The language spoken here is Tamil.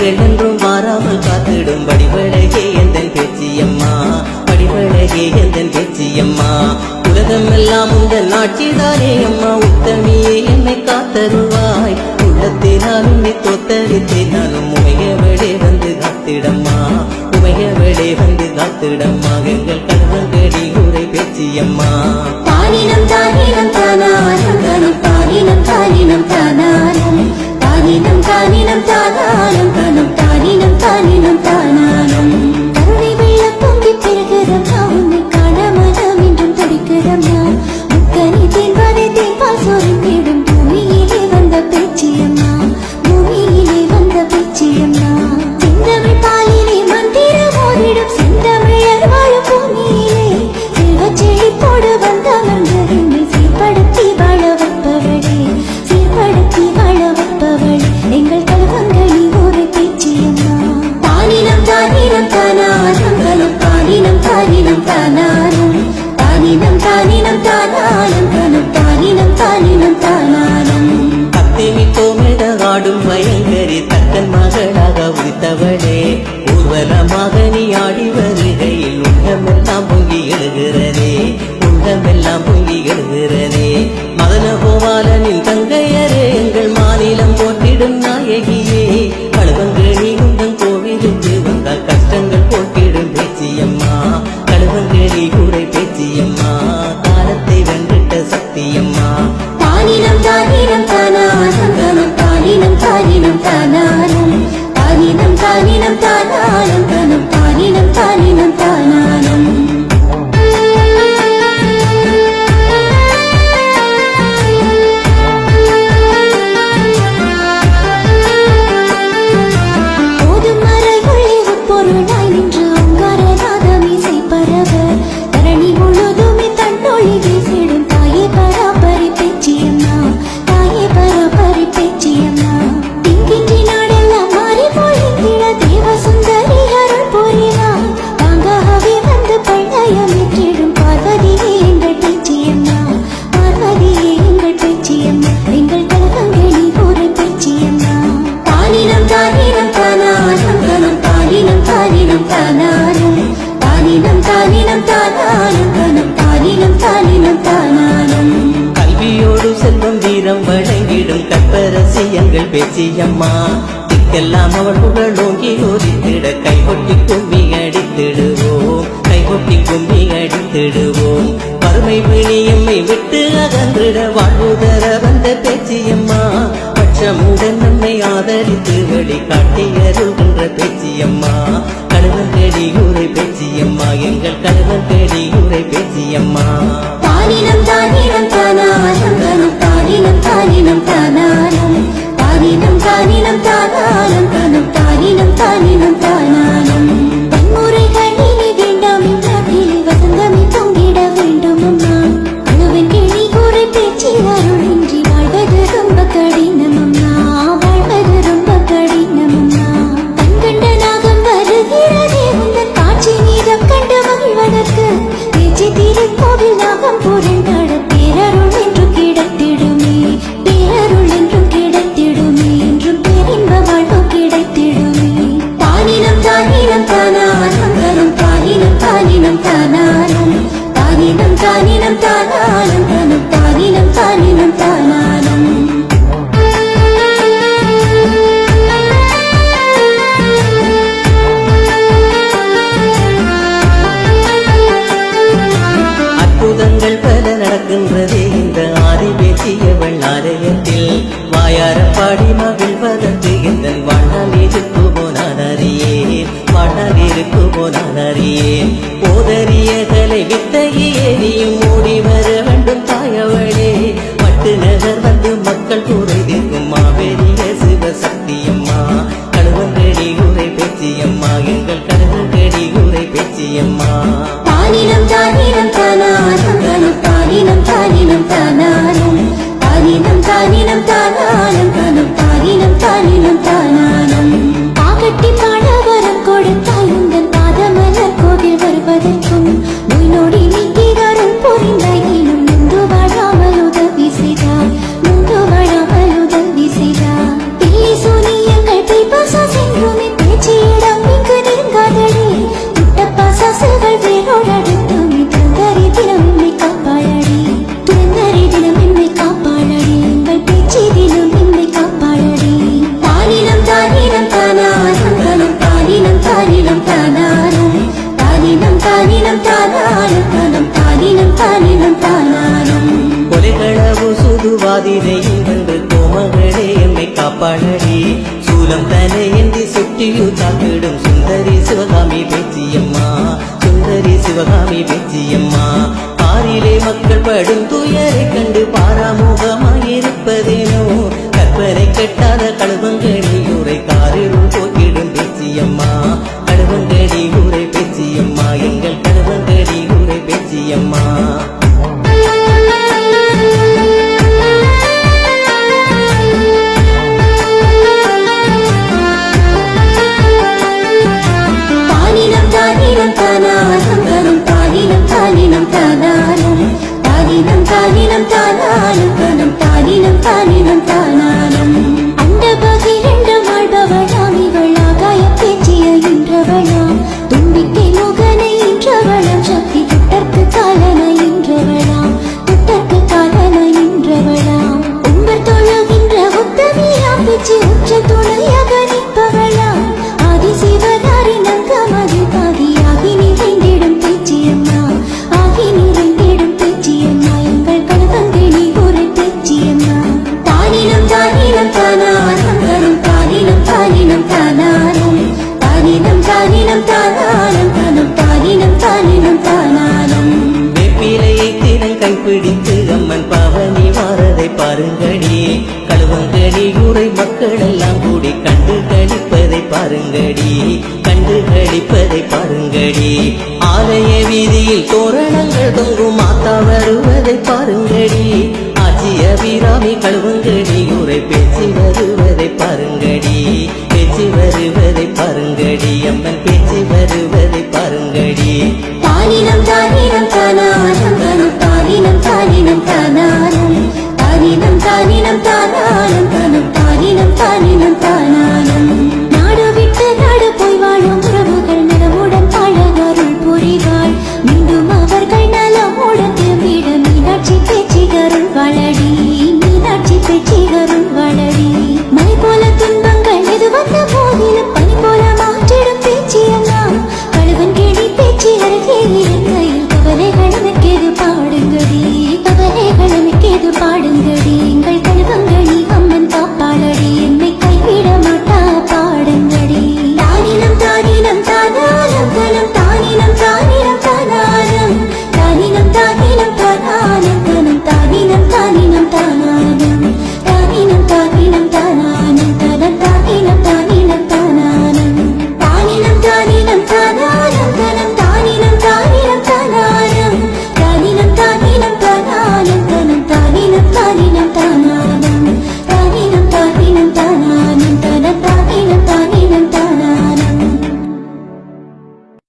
பிழைகள் என்றும் மாறாமல் காத்திடும் வடிவழகே எந்தன் பேச்சியம்மா, வடிவழகே எந்தன் பேச்சியம்மா. உலகம் எல்லாம் உங்கள் நாட்சிதானே அம்மா, உத்தமியே என்னை காத்தருவாய். உள்ளத்தினால் உன்னை தோத்தரித்தேன் நானும், உமையவளே வந்து காத்திடம்மா, உமையவளே வந்து காத்திடம்மா. எங்கள் கணவன்கடி உரை பேச்சியம்மா. தானினம் தானினம் தானானம் தனம், தானினம் தானினம் தானானம், தானினம் தானினம் தானானம் தனம், தானினம் தானினம் தானானம். கருணை வெள்ளம் பொங்கி பெருகிறம்மா, உன்னை காண மனம் என்றும் தடிக்கிறம்மா. முக்கனி தேன்பாதை தேன்பால் சொரிந்திடும் பூமியிலே வந்த பேச்சியம்மா, பூமியிலே வந்த பேச்சியம்மா. செந்தமிழ் பாலிலே மந்திரம் ஓதிடும் செந்தமிழர் வாழும் பூமியிலே செல்வச் செழிப்போடு வந்தவர்கள் என்னை சீர்படுத்தி வாழ வைப்பவளே, சீர்படுத்தி வாழ வைப்பவளே எங்கள் கலவங்களி ஒரு பேச்சியம்மா. தானினம் தானினம் தானானம் தனம், தானினம் தானினம் தானானம், தானினம் தானினம் தானானம் தனம், தானினம் தானினம் தானானம். அத்திமித்தோமென ஆடும் பயங்கரி தக்கன் மகளாக உதித்தவளே, ஊர்வலமாக நீ ஆடி வருகையில் உள்ளமெல்லாம் பொங்கி எழுகிறதே, உள்ளமெல்லாம் பொங்கி எழுகிறதே. மதன கோபாலனின் தங்கையரே, எங்கள் மாநிலம் போட்டிடும் நாயகியே, கழுவங்கேணி உந்தன் கோவிலுக்கு வந்தால் கஷ்டங்கள் போட்டிடும் பேச்சியம்மா, கழுவங்கேணி கூரை பேச்சியம்மா, காலத்தை வென்றிட்ட சக்தியம்மா. தானினம் தானினம் தானானம் தனம், தானினம் தானினம் தானானம், தானினம் தானினம் தானானம் தனம், தானினம் தானினம் தானானம். போதும் மறைகளே உட்பொருளாய் நின்று அங்காரநாதம் இசை பரவ, தரணி முழுதுமே தன்னொழி வீசிடும் தாயே பராபரி பேச்சியம்மா, தாயே பராபரி பேச்சியம்மா. திங்கின்றி நாடெல்லாம் மாறி பொழிந்திட தேவ சுந்தரி அருள் புரிவார். தாங்காகவே வந்து பழையமிட்டிடும் பார்வதியே எங்கள் பேச்சியம்மா, பார்வதியே எங்கள் பேச்சியம்மா, எங்கள் கலவங்களி ஒரு பேச்சியம்மா. தானினம் தானினம் தானானம் தனம், தானினம் தானினம் தானானம், தானினம் தானினம் தானானம் தனம், தானினம் தானினம் தானானம். கல்வியோடு செல்வம் வீரம் வழங்கிடும் கற்பரசி எங்கள் பேச்சியம்மா, திக்கெல்லாம் அவள் புகழோங்கி ஓதித்திட கைகொட்டி கும்மி அடித்திடுவோம், கைகொட்டி கும்மி அடித்திடுவோம். வறுமை பிணியம்மை விட்டு அகன்றிட வாழ்வுதர வந்த பேச்சியம்மா, பட்சமுடன் நம்மை ஆதரித்து வழி காட்டியருகின்ற பேச்சியம்மா, கணவன் தேடி ஊரை பேச்சியம்மா, எங்கள் கணவன் தேடி ஊரை பேச்சியம்மா. தானினம் தானினம் தானானம் தனம், தானினம் தானினம் தானானம், தானினம் தானினம் தானானம் தனம், தானினம் தானினம் தானானம். வன்முறைகளிலே வேண்டாம் இந்நாட்டிலே வசந்தமே பொங்கிட வேண்டும் அம்மா, கணவன் கிளி கூரை பேச்சு அருளின்றி வாழ்வது ரொம்ப கடினம் அம்மா, வாழ்வது ரொம்ப கடினம் அம்மா. கண்கண்ட நாகம் வருகிறதே உந்தன் காட்சி நீரம் கண்டு மகிழ்வதற்கு, பேச்சு திருக்கோவில் நாகம் புரண்டாட பேரருள் என்று கிடைத்திடுமே, பேரருள் என்றும் கிடைத்திடுமே, என்றும் பேரின்ப வாழ்வு கிடைத்திடுமே. தானினம் தானினம் தானானம் தனம், தானினம் தானினம் தானானம், தானினம் தானினம் தானானம் தனம், தானினம் தானினம் தானானம். அற்புதங்கள் பல நடக்கின்றதே இந்த ஆதி பேசியவள் ஆலயத்தில், வாயார பாடி மகிழ்வதற்கு இந்த வாழ்நாள் இருக்குமோ நான் அறியேன், வாழ்நாள் இருக்குமோ நான் அறியேன். போதறிய கலை வித்தையே நீயும் ஓடி வர வேண்டும் தாயவளே, மட்டு நகர் வந்து மக்கள் கூரை தீர்க்கும் மாபெரிய சிவசக்தியம்மா, கணவன் தேடி ஊரை பேச்சியம்மா, எங்கள் கணவன் தேடி ஊரை பேச்சியம்மா. தானினம் தானினம் தானானம் தனம், தானினம் தானினம் தானானம், தானினம் தானினம் தானானம் தனம், தானினம் தானினம் தானானம். பாகட்டி பாட வரம் கொடுத்தாய் உந்தன் பாதமலர் கோவில் வருவதற்கும், நோய் நொடி நீக்கி வரும் புரிந்தாயினும் முந்து வாழாமல் உதவி செய்தாய், முந்து வாழாமல் உதவி செய்தாய். பில்லி சூனியங்கள் பைபாசா சென்று தூதுவாதிரையும் வென்று கோமகளே எம்மை காப்பாளடி சூலம் தலை ஏந்தி சுற்றியு தாக்கிடும் சுந்தரி சிவகாமி பேச்சியம்மா சுந்தரி சிவகாமி பேச்சியம்மா பாரிலே மக்கள் படும் துயரை கண்டு பாராமுகமாயிருப்பதேனோ கற்பனை கெட்டாத கழுவங்கடி ஊரை காரிருள் போக்கிடும் பேச்சியம்மா கழுவங்கடி ஊரை பேச்சியம்மா எங்கள் கழுவங்கடி ஊரை பேச்சியம்மா தானினம் தானாலும் கனம் தானினம் தானினம் தானாலும் தானினம் தானினம் தானாலும் கனம் தானினம் தானினம் தானாலும் அந்த பகிரண்ட வாழ்பவளாம் இவள் ஆகாய பேச்சிய இன்றவளாம் தும்பிக்கை முகனை இன்றவளாம் சக்தி துட்டற்கு காலனை இன்றவளாம் துட்டற்கு காலனை இன்றவளாம் உங்கள் தொழுகின்ற உத்தமியாம் பேச்சு உச்ச துணையாக நிற்பவளாம் ஆதி சிவனாரின் அங்கமது பாதியாகி நிறைந்திடும் பேச்சியம்மா ஆகி நிறைந்திடும் பேச்சியம்மா எங்கள் கழுவங்கடி ஊரை பேச்சியம்மா தானினம் தானினம் தானாலும் கணும் தானினம் தானினம் தானாலும் தானினம் தானினம் தானாலும் கணும் தானினம் தானினம் தானாலும் வெப்பிலையை தினம் கைப்பிடித்து அம்மன் பவனி வாரதை பாருங்கடி கழுவங்கடி ஊரை மக்கள் எல்லாம் கூடி கண்டு கழிப்பதை பாருங்கடி கண்டு கழிப்பதை பாருங்கடி ஆலய வீதியில் தோரணங்கள் தொங்கும் மாத்தா வருவதை பாருங்கடி ஆட்சிய வீராமி கழுவங்கடி ஊரை பேச்சு வருவதை பாருங்கடி பேச்சு வருவதை பாருங்கடி அம்மன் பேச்சு வருவதை பாருங்கடி தானினம் தானினம் தானாலும் கணும் தானினம் தானினம் தானாலும் தானினம் தானினம் தானாலும் கணும் தானினம் தானினம் தானாலும் நாடு விட்டு நாடு போய் வாழும் உறவுகள் நலமுடன் வாழகருள் புரிவாள் மீண்டும் அவர்கள் நலமுடன் திரும்பிட மீனாட்சி பேச்சிகருள் வாழடி மீனாட்சி பேச்சிகருள் வாழடி மலை போல துன்பங்கள் எது வந்த போதிலும் பனி போல மாற்றிடும் பேச்சியெல்லாம் கழுவன் கேடி பேச்சி அருகே